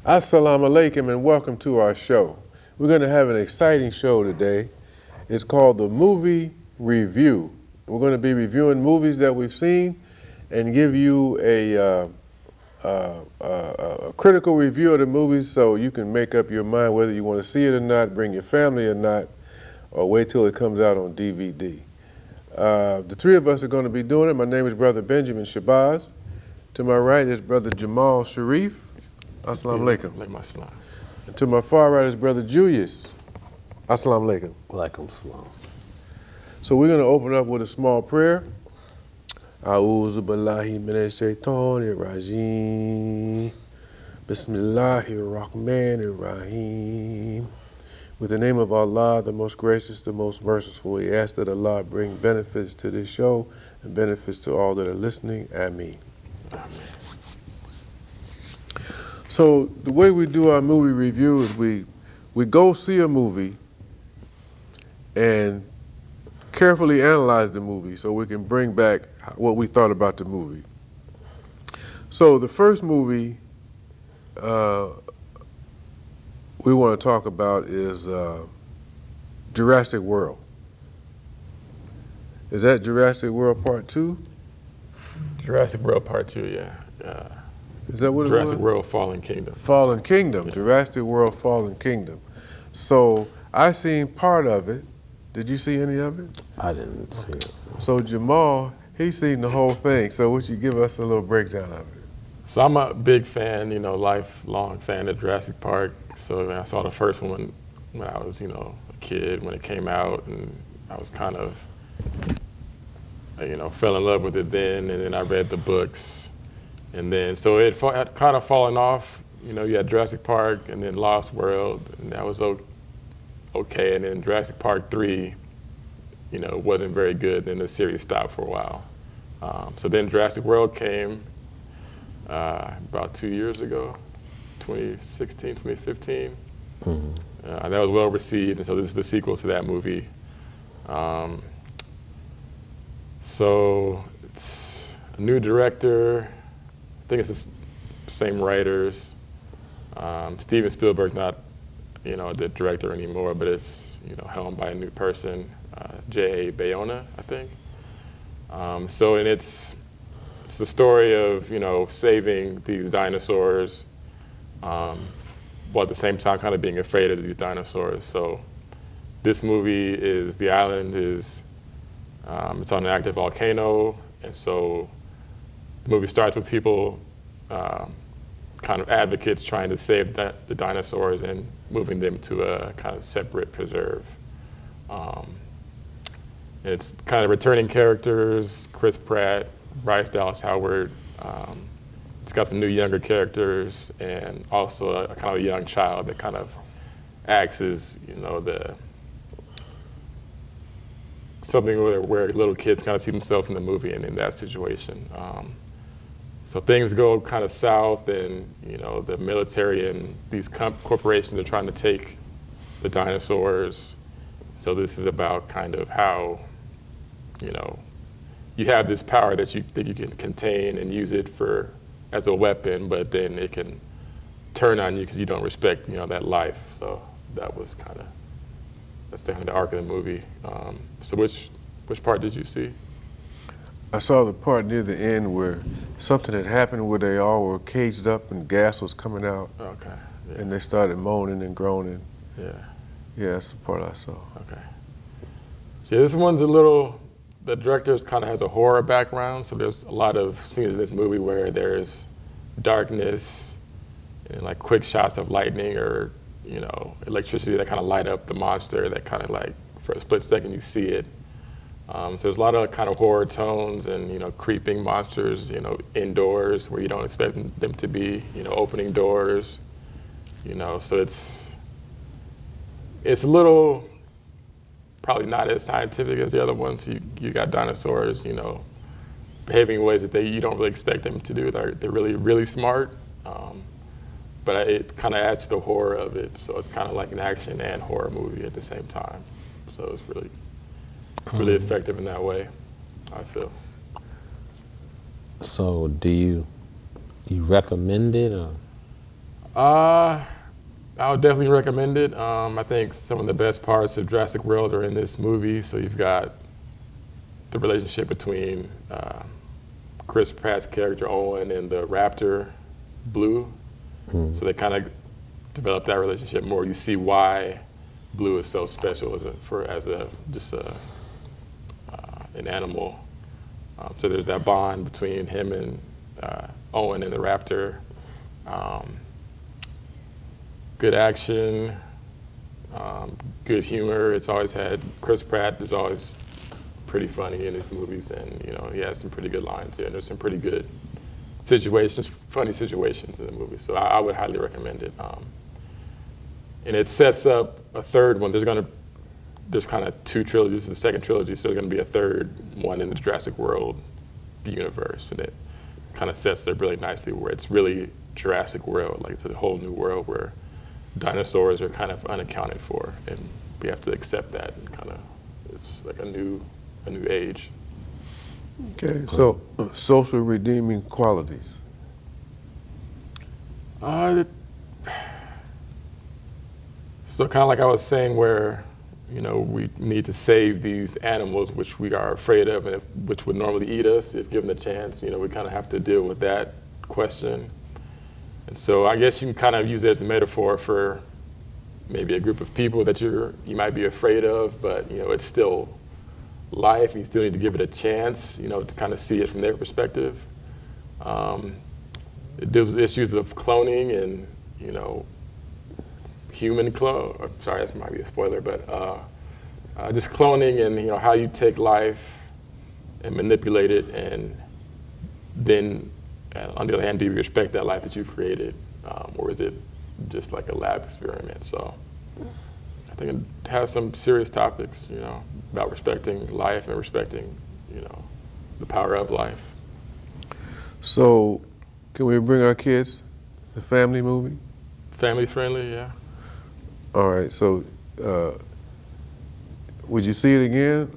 Assalamu alaikum and welcome to our show. We're going to have an exciting show today. It's called the Movie Review. We're going to be reviewing movies that we've seen and give you a critical review of the movies so you can make up your mind whether you want to see it or not, bring your family or not, or wait till it comes out on DVD. The three of us are going to be doing it. My name is Brother Benjamin Shabazz. To my right is Brother Jamal Sharif. Assalamu alaikum. And to my far right is Brother Julius. Assalamu alaikum. Alaikum salam. So we're going to open up with a small prayer. A'udhu billahi minash shaitanir rajim. Bismillahir rahmanir rahim. With the name of Allah, the most gracious, the most merciful, we ask that Allah bring benefits to this show and benefits to all that are listening. Ameen. Amen. So the way we do our movie review is we go see a movie and carefully analyze the movie so we can bring back what we thought about the movie. So the first movie we want to talk about is Jurassic World. Is that Jurassic World Part 2? Jurassic World Part 2, yeah. Is that what it was? Jurassic World Fallen Kingdom. Fallen Kingdom, Yeah. Jurassic World Fallen Kingdom. So I seen part of it. Did you see any of it? I didn't see it. So Jamal, he's seen the whole thing. So would you give us a little breakdown of it? So I'm a big fan, lifelong fan of Jurassic Park. So I saw the first one when I was, a kid when it came out, and I was kind of, fell in love with it then, and then I read the books. And then, so it had kind of fallen off. You had Jurassic Park and then Lost World, and that was okay. And then Jurassic Park 3, wasn't very good, and the series stopped for a while. So then Jurassic World came about 2 years ago, 2016, 2015. And that was well received, and so this is the sequel to that movie. So it's a new director. I think it's the same writers. Steven Spielberg's not, the director anymore, but it's, helmed by a new person, J.A. Bayona, I think. And it's the story of, saving these dinosaurs, while at the same time kind of being afraid of these dinosaurs. So this movie is, the island is, it's on an active volcano, and so the movie starts with people, kind of advocates trying to save the dinosaurs and moving them to a kind of separate preserve. It's kind of returning characters, Chris Pratt, Bryce Dallas Howard. It's got some new younger characters, and also a kind of a young child that kind of acts as, something where little kids kind of see themselves in the movie and in that situation. So things go kind of south, and the military and these corporations are trying to take the dinosaurs. So this is about kind of how, you have this power that you think you can contain and use it as a weapon, but then it can turn on you because you don't respect, that life. So that's definitely the arc of the movie. So which part did you see? I saw the part near the end where something had happened where they all were caged up and gas was coming out. Okay. Yeah. And they started moaning and groaning. Yeah. Yeah, that's the part I saw. Okay. So this one's the director kind of has a horror background, so there's a lot of scenes in this movie where there's darkness and like quick shots of lightning or, electricity that kind of light up the monster that kind of like, for a split second you see it. So there's a lot of kind of horror tones and, creeping monsters, indoors where you don't expect them to be, opening doors, so it's a little, probably not as scientific as the other ones. You got dinosaurs, behaving in ways that you don't really expect them to do. They're really, really smart, but it kind of adds to the horror of it. So it's kind of like an action and horror movie at the same time. So it's really effective in that way, I feel. So do you recommend it, or? I would definitely recommend it. I think some of the best parts of Jurassic World are in this movie. So you've got the relationship between Chris Pratt's character Owen and the raptor Blue. So they kind of develop that relationship more. You see why Blue is so special as an animal. So there's that bond between him and Owen and the raptor. Good action, good humor. It's always had, Chris Pratt is always pretty funny in his movies, and he has some pretty good lines here. And there's some pretty good situations, funny situations in the movie. So I would highly recommend it. And it sets up a third one. There's kind of two trilogies, the second trilogy, so there's going to be a third one in the Jurassic World universe, and it kind of sets there really nicely where it's really Jurassic World, like it's a whole new world where dinosaurs are kind of unaccounted for, and we have to accept that, and kind of, it's like a new age. Okay, so social redeeming qualities. So kind of like I was saying, where we need to save these animals which we are afraid of and which would normally eat us if given a chance. We kind of have to deal with that question. And so I guess you can kind of use it as a metaphor for maybe a group of people that you might be afraid of, but it's still life. You still need to give it a chance, to kind of see it from their perspective. It deals with issues of cloning and human clone. Sorry, that might be a spoiler, but just cloning and how you take life and manipulate it, and then on the other hand, do you respect that life that you've created, or is it just like a lab experiment? So I think it has some serious topics, about respecting life and respecting, the power of life. So can we bring our kids the family movie? Family friendly, yeah. All right, so would you see it again?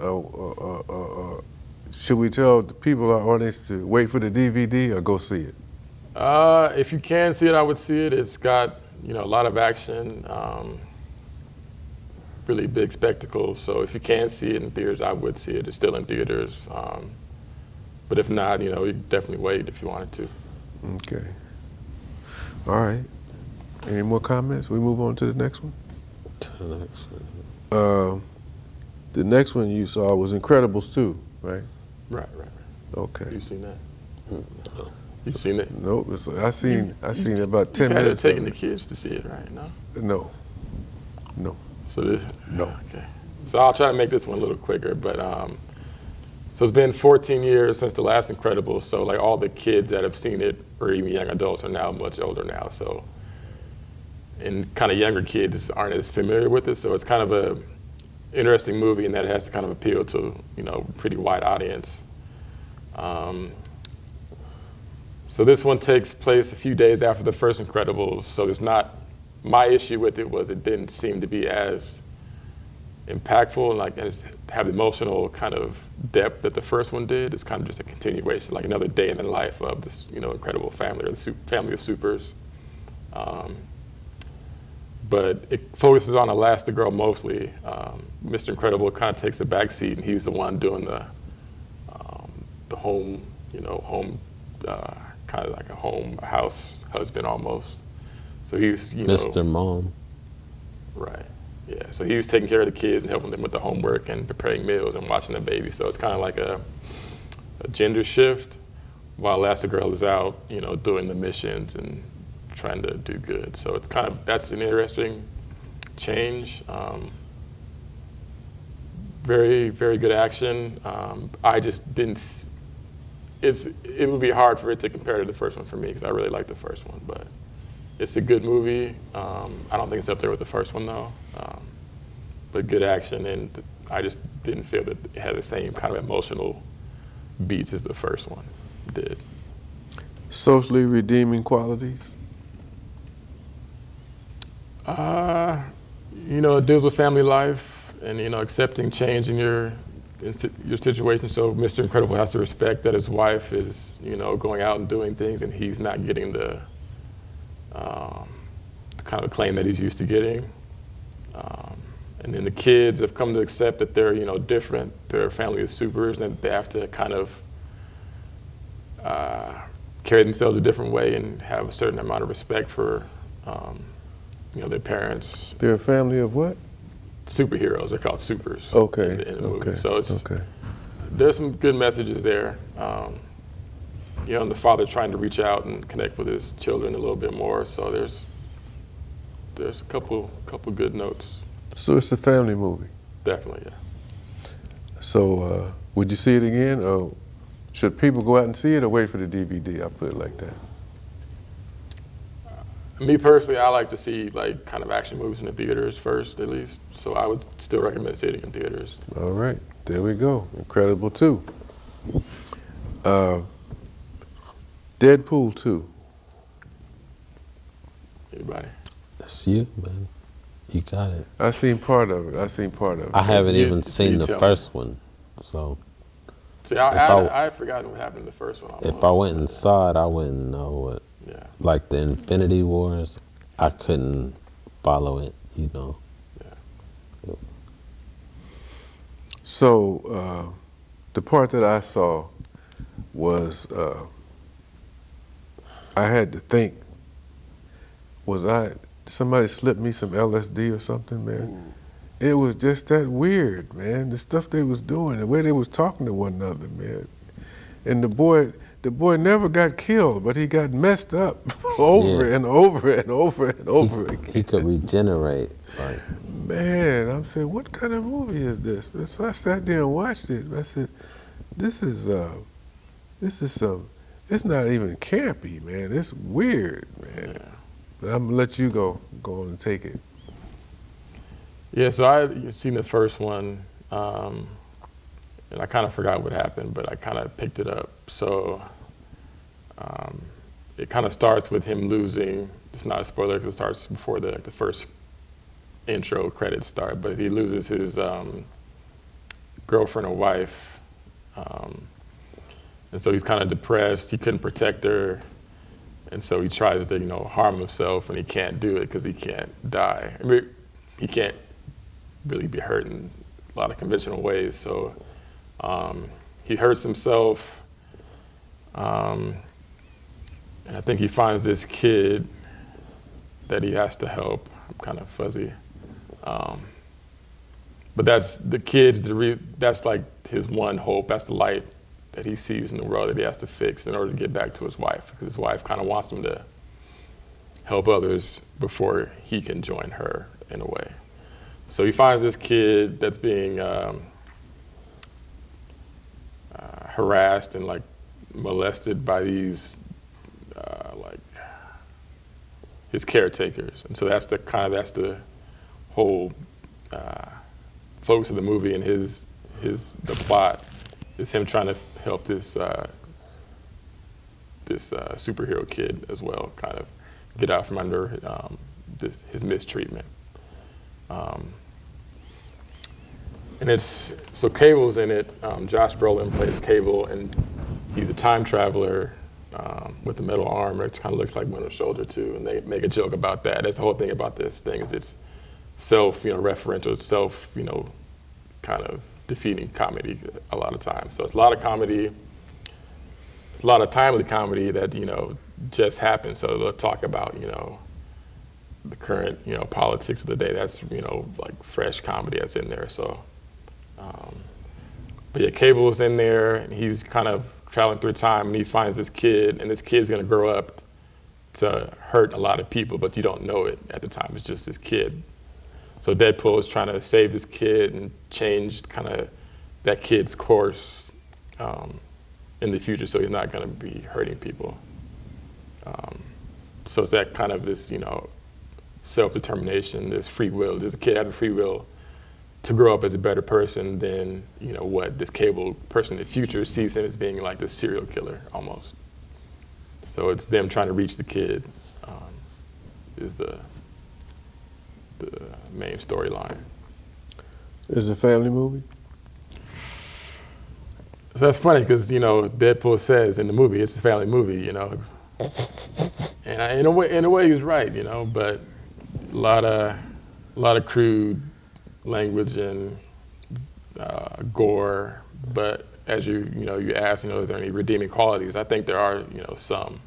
Should we tell the people, our audience, to wait for the DVD or go see it? If you can see it, I would see it. It's got, a lot of action, really big spectacle. So if you can see it in theaters, I would see it. It's still in theaters. But if not, you definitely wait if you wanted to. Okay. All right. Any more comments? We move on to the next one? The next one you saw was Incredibles 2, right? Right. Okay. You seen that? No. You seen it? Nope. I seen about 10 minutes. You're taking the kids to see it, right? No. No. So this? No. Okay. So I'll try to make this one a little quicker, but so it's been 14 years since the last Incredibles. So like all the kids that have seen it, or even young adults, are now much older now. So, and kind of younger kids aren't as familiar with it. So it's kind of a interesting movie in that it has to kind of appeal to pretty wide audience. So this one takes place a few days after the first Incredibles. So it's not, my issue with it was it didn't seem to be as impactful and like as have emotional kind of depth that the first one did. It's kind of just a continuation, like another day in the life of this incredible family, or the family of supers. But it focuses on Elastigirl mostly. Mr. Incredible kind of takes a back seat, and he's the one doing the home, kind of like a house husband almost. So he's, Mr. Mom. Right, yeah. So he's taking care of the kids and helping them with the homework and preparing meals and watching the baby. So it's kind of like a gender shift, while Elastigirl is out, doing the missions and trying to do good. So it's kind of, that's an interesting change. Very, very good action. I just didn't, it would be hard for it to compare to the first one for me, because I really like the first one, but it's a good movie. I don't think it's up there with the first one though, but good action, and I just didn't feel that it had the same kind of emotional beats as the first one did. Socially redeeming qualities? It deals with family life and, accepting change in your situation. So Mr. Incredible has to respect that his wife is, going out and doing things, and he's not getting the kind of acclaim that he's used to getting. And then the kids have come to accept that they're, different. Their family is supers, and they have to kind of carry themselves a different way and have a certain amount of respect for, their parents. They're a family of what? Superheroes. They're called supers. Okay. In the movie. Okay. So there's some good messages there. And the father trying to reach out and connect with his children a little bit more. So there's a couple good notes. So it's a family movie. Definitely, yeah. So would you see it again, or should people go out and see it, or wait for the DVD? I'll put it like that. Me personally, I like to see like kind of action movies in the theaters first, at least. So I would still recommend seeing it in theaters. All right, there we go. Incredible 2. Deadpool 2. Anybody? That's you, man. You got it. I seen part of it. I haven't even seen the first one, so. See, I've forgotten what happened in the first one. If I went and saw it, I wouldn't know what. Yeah. Like the Infinity Wars, I couldn't follow it, Yeah. So the part that I saw was I had to think, somebody slipped me some LSD or something, man? Ooh. It was just that weird, man. The stuff they was doing, the way they was talking to one another, man. And the boy never got killed, but he got messed up over and over and over and over again. He could regenerate. Like. Man, I'm saying, what kind of movie is this? So I sat there and watched it. I said, this is it's not even campy, man. It's weird, man. Yeah. But I'm gonna let you go on and take it. Yeah, so I've seen the first one, and I kind of forgot what happened, but I kind of picked it up. So it kind of starts with him losing. It's not a spoiler because it starts before the first intro credits start, but he loses his girlfriend or wife, and so he's kind of depressed. He couldn't protect her, and so he tries to harm himself, and he can't do it because he can't die. I mean, he can't really be hurt in a lot of conventional ways. So he hurts himself, and I think he finds this kid that he has to help. I'm kind of fuzzy. But that's the kids, that's like his one hope. That's the light that he sees in the world that he has to fix in order to get back to his wife. Because his wife kind of wants him to help others before he can join her in a way. So he finds this kid that's being harassed and like molested by these his caretakers. And so that's the whole focus of the movie, and the plot is him trying to help this superhero kid as well, kind of get out from under his mistreatment. And so Cable's in it. Josh Brolin plays Cable, and he's a time traveler with a metal arm, which kind of looks like Winter Soldier too. And they make a joke about that. That's the whole thing about this thing, is it's self-referential, kind of defeating comedy a lot of times. So it's a lot of comedy. It's a lot of timely comedy that just happened. So they'll talk about the current politics of the day. That's like fresh comedy that's in there. So, but yeah, Cable's in there, and he's kind of traveling through time, and he finds this kid, and this kid's gonna grow up to hurt a lot of people, but you don't know it at the time. It's just this kid. So Deadpool is trying to save this kid and change kind of that kid's course in the future, so he's not going to be hurting people. So it's that kind of this, self-determination, this free will. Does the kid have the free will to grow up as a better person than what this Cable person in the future sees him as being like this serial killer almost. So it's them trying to reach the kid is the main storyline. Is it a family movie? So that's funny because Deadpool says in the movie it's a family movie, and in a way he's right, but lot of crude language and gore, but as you ask, is there any redeeming qualities? I think there are, some,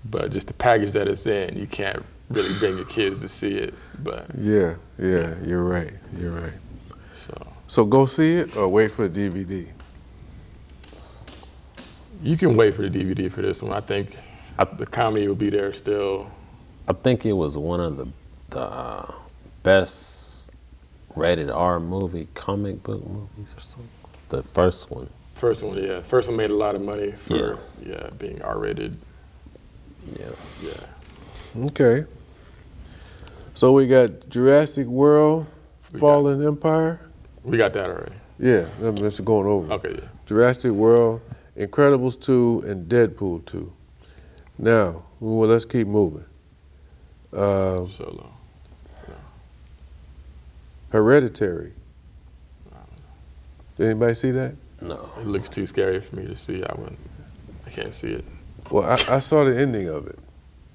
but just the package that it's in, you can't really bring your kids to see it. But yeah, you're right. So go see it or wait for the DVD. You can wait for the DVD for this one. I think the comedy will be there still. I think it was one of the best rated R comic book movies or something. The first one. First one, yeah. First one made a lot of money for being R-rated. Yeah. Okay. So we got Jurassic World, Fallen Empire. We got that already. Yeah, that's going over. Okay, yeah. Jurassic World, Incredibles 2, and Deadpool 2. Now, well, let's keep moving. Solo. No. Hereditary. Did anybody see that? No. It looks too scary for me to see. I can't see it. Well, I saw the ending of it.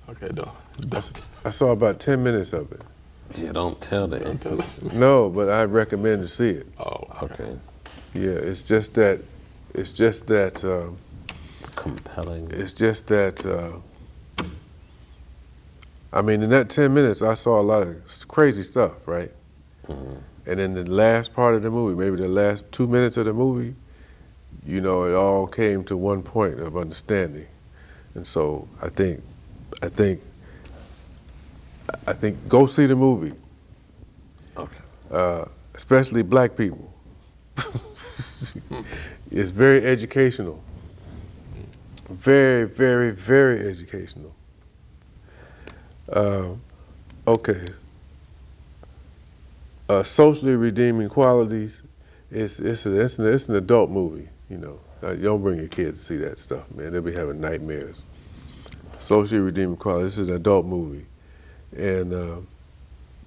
Okay, don't. I saw about 10 minutes of it. Yeah, don't tell the Don't tell us. No, but I recommend to see it. Oh, Okay. Yeah, it's just that Compelling. it's just that I mean, in that 10 minutes, I saw a lot of crazy stuff, right? Mm-hmm. And in the last part of the movie, maybe the last 2 minutes of the movie, it all came to one point of understanding. And so I think go see the movie. Okay. Especially black people. It's very educational. Very, very, very educational. Okay. Socially redeeming qualities. It's an adult movie. You don't bring your kids to see that stuff, man. They'll be having nightmares. Socially redeeming qualities. This is an adult movie, and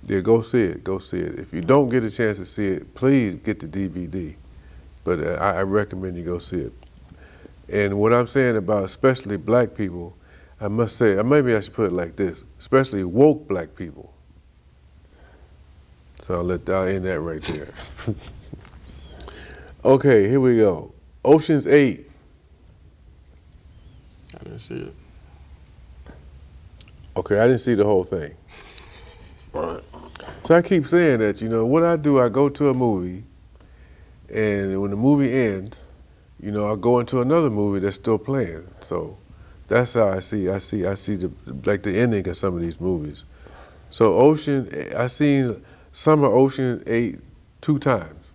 yeah, go see it. Go see it. If you don't get a chance to see it, please get the DVD. But I recommend you go see it. And what I'm saying about especially black people, I must say, maybe I should put it like this, especially woke black people. So I'll end that right there. Okay, here we go. Ocean's 8. I didn't see it. Okay, I didn't see the whole thing. Right. So I keep saying that, what I do, I go to a movie, and when the movie ends, I go into another movie that's still playing. So that's how I see the ending of some of these movies. So I seen some of Ocean 8 2 times.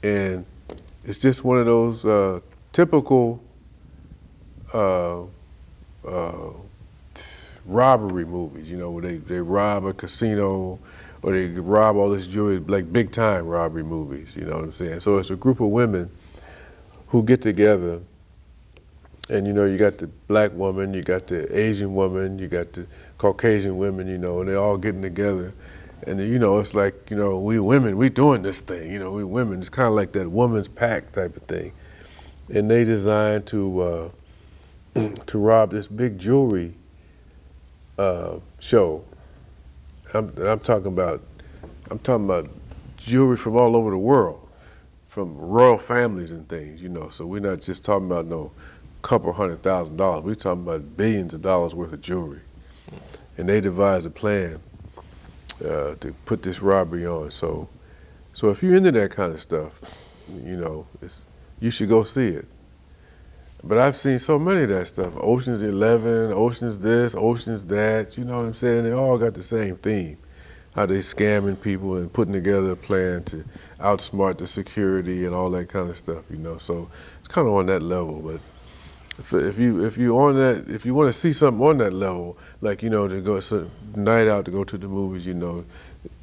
And it's just one of those typical robbery movies, where they rob a casino or they rob all this jewelry, like big time robbery movies, you know what I'm saying? So it's a group of women who get together, and you got the black woman, you got the Asian woman, you got the Caucasian women, and they're all getting together. And it's like, we women, we doing this thing, we women. It's kind of like that woman's pack type of thing. And they designed to rob this big jewelry show. I'm talking about jewelry from all over the world, from royal families and things, So we're not just talking about no couple $100,000. We're talking about billions of dollars worth of jewelry. And they devised a plan to put this robbery on. So if you're into that kind of stuff, you should go see it. But I've seen so many of that stuff. Ocean's 11, Ocean's this, Ocean's that, you know what I'm saying? They all got the same theme. How they scamming people and putting together a plan to outsmart the security and all that kind of stuff, So it's kind of on that level. But if you want to see something on that level, like to go night out to go to the movies,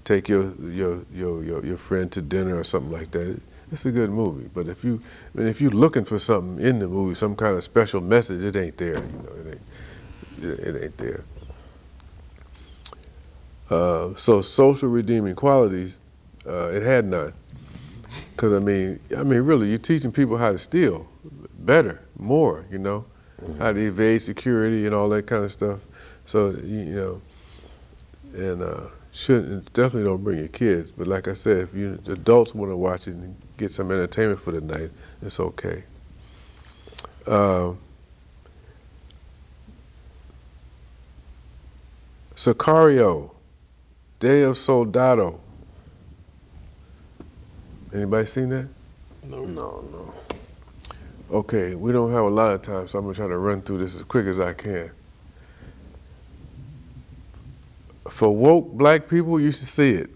take your friend to dinner or something like that. It's a good movie. But if you're looking for something in the movie, some kind of special message, it ain't there. It ain't there. So social redeeming qualities, it had none. Because I mean, really, you're teaching people how to steal better, more. How to evade security and all that kind of stuff. So and definitely don't bring your kids. But like I said, if you adults want to watch it and get some entertainment for the night, it's okay. Sicario, Day of Soldado. Anybody seen that? No. Okay, we don't have a lot of time, so I'm gonna try to run through this as quick as I can. For woke black people, you should see it.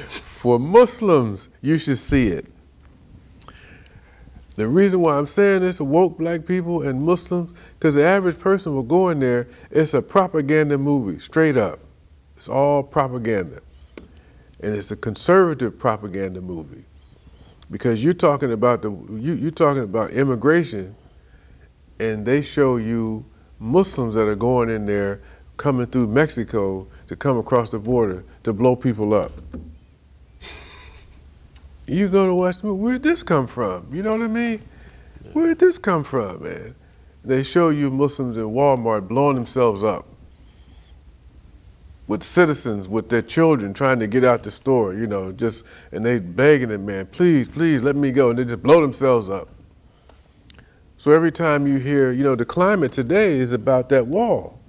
For Muslims, you should see it. The reason why I'm saying this, woke black people and Muslims, because the average person will go in there, it's a propaganda movie, straight up. It's all propaganda. And it's a conservative propaganda movie. Because you're talking about you're talking about immigration, and they show you Muslims that are going in there, coming through Mexico to come across the border to blow people up. You go to watch the movie, where'd this come from? You know what I mean? Where'd this come from, man? They show you Muslims in Walmart blowing themselves up with citizens, with their children trying to get out the store, you know, and they begging them, man, please, please let me go. And they just blow themselves up. So every time you hear, you know, the climate today is about that wall.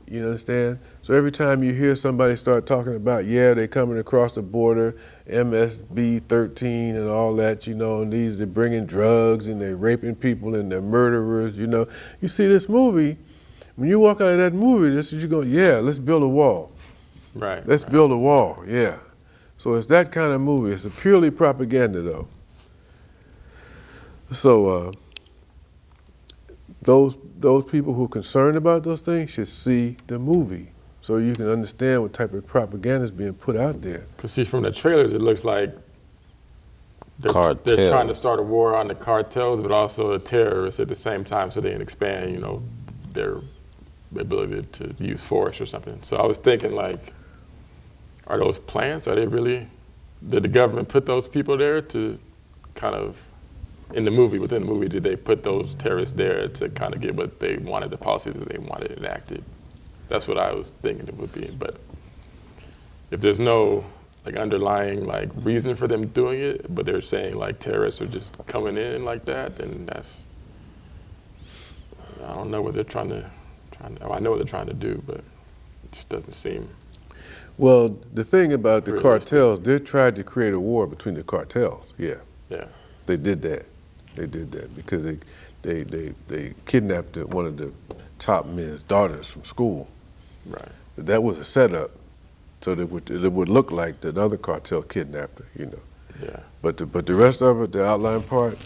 You understand? So every time you hear somebody start talking about, yeah, they coming across the border, MSB 13 and all that, you know, and they're bringing drugs and they're raping people and they're murderers, you know. You see this movie, when you walk out of that movie, this is you go, yeah, let's build a wall. Right. Let's build a wall, yeah. So it's that kind of movie. It's a purely propaganda, though. So those people who are concerned about those things should see the movie so you can understand what type of propaganda is being put out there. Because see, from the trailers, it looks like they're trying to start a war on the cartels, but also the terrorists at the same time, so they can expand, you know, their ability to use force or something. So I was thinking, like, are those plans? Are they really? Did the government put those people there to kind of, within the movie, did they put those terrorists there to kind of get what they wanted, the policy that they wanted enacted? That's what I was thinking it would be. But if there's no like underlying like reason for them doing it, but they're saying like terrorists are just coming in like that, then that's, I don't know what they're trying to I know what they're trying to do, but it just doesn't seem. Well, the thing about the cartels, they tried to create a war between the cartels. Yeah. Yeah. They did that. They did that because they kidnapped one of the top men's daughters from school. Right. But that was a setup, so that it would look like the other cartel kidnapped her, you know. Yeah. But the rest of it, the outline part,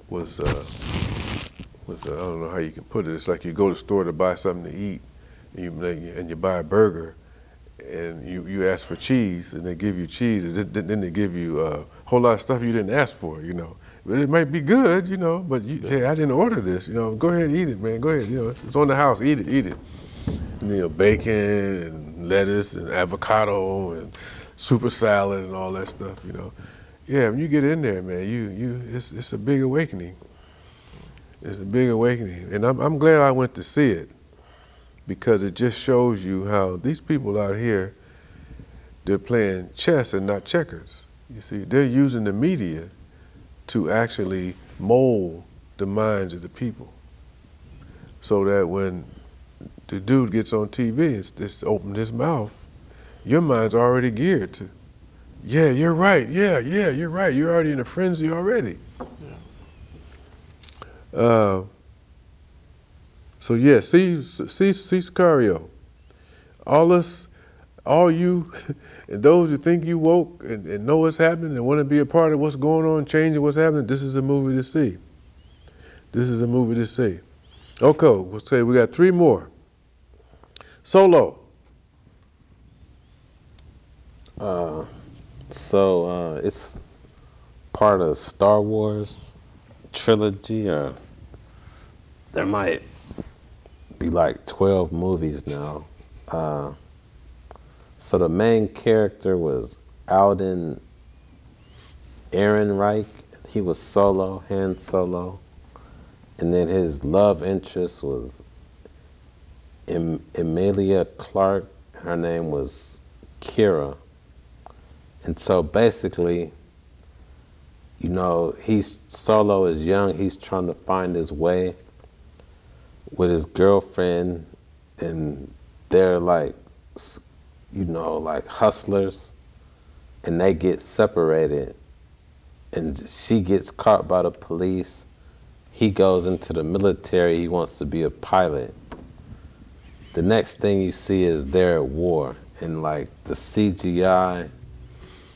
was I don't know how you can put it. It's like you go to the store to buy something to eat, and you buy a burger, and you ask for cheese, and they give you cheese, and then they give you a whole lot of stuff you didn't ask for, you know. But it might be good, you know, but hey, I didn't order this, you know. Go ahead and eat it, man. Go ahead, you know. It's on the house. Eat it. You know, bacon and lettuce and avocado and super salad and all that stuff, you know. Yeah, when you get in there, man, it's a big awakening. It's a big awakening, and I'm glad I went to see it, because it just shows you how these people out here, they're playing chess and not checkers. You see, they're using the media to actually mold the minds of the people, so that when the dude gets on TV and just opened his mouth, your mind's already geared to, yeah, you're right, yeah, you're right, you're already in a frenzy already. So yeah, see Sicario. All you, and those who think you woke and know what's happening and want to be a part of what's going on, changing what's happening, this is a movie to see. This is a movie to see. Okay, we'll say we got 3 more. Solo. It's part of Star Wars trilogy, or there might be like 12 movies now. So the main character was Alden Ehrenreich. He was Solo, Han Solo. And then his love interest was Emilia Clarke. Her name was Kira. And so basically, you know, Solo is young. He's trying to find his way with his girlfriend, and they're like, you know, like hustlers, and they get separated, and she gets caught by the police. He goes into the military. He wants to be a pilot. The next thing you see is they're at war, and like the CGI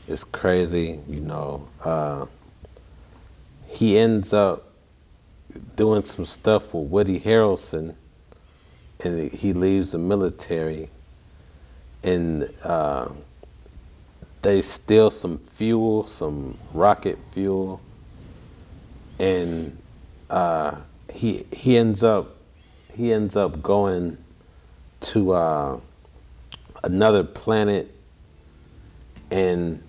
is crazy, you know. He ends up doing some stuff with Woody Harrelson, and he leaves the military, and they steal some fuel, some rocket fuel, and he ends up going to another planet, and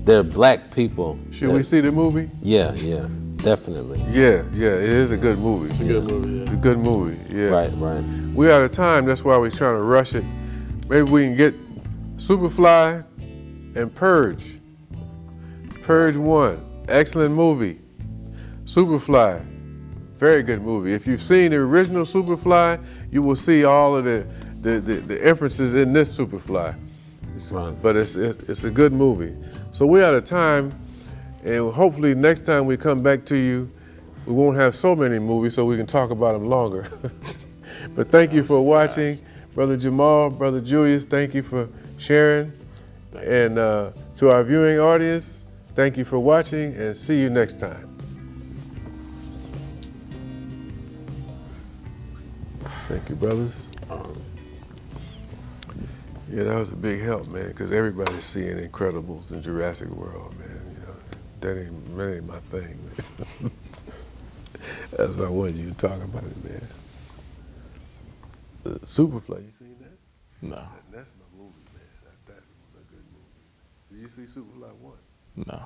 they're black people. Should we see the movie? Yeah, definitely. Yeah, it is a good movie. It's a good movie, yeah. It's a good movie, yeah. Right. We out of time, that's why we're trying to rush it. Maybe we can get Superfly and Purge. Purge 1, excellent movie. Superfly, very good movie. If you've seen the original Superfly, you will see all of the inferences in this Superfly. But it's a good movie. So we're out of time, and hopefully next time we come back to you, we won't have so many movies so we can talk about them longer. But thank you for watching. Brother Jamal, Brother Julius, thank you for sharing. And to our viewing audience, thank you for watching, and see you next time. Thank you, brothers. Yeah, that was a big help, man, because everybody's seeing Incredibles and Jurassic World, man. You know, that ain't my thing, man. That's why I wanted you to talk about it, man. Superfly, you seen that? No. That's my movie, man. That's a good movie. Did you see Superfly 1? No.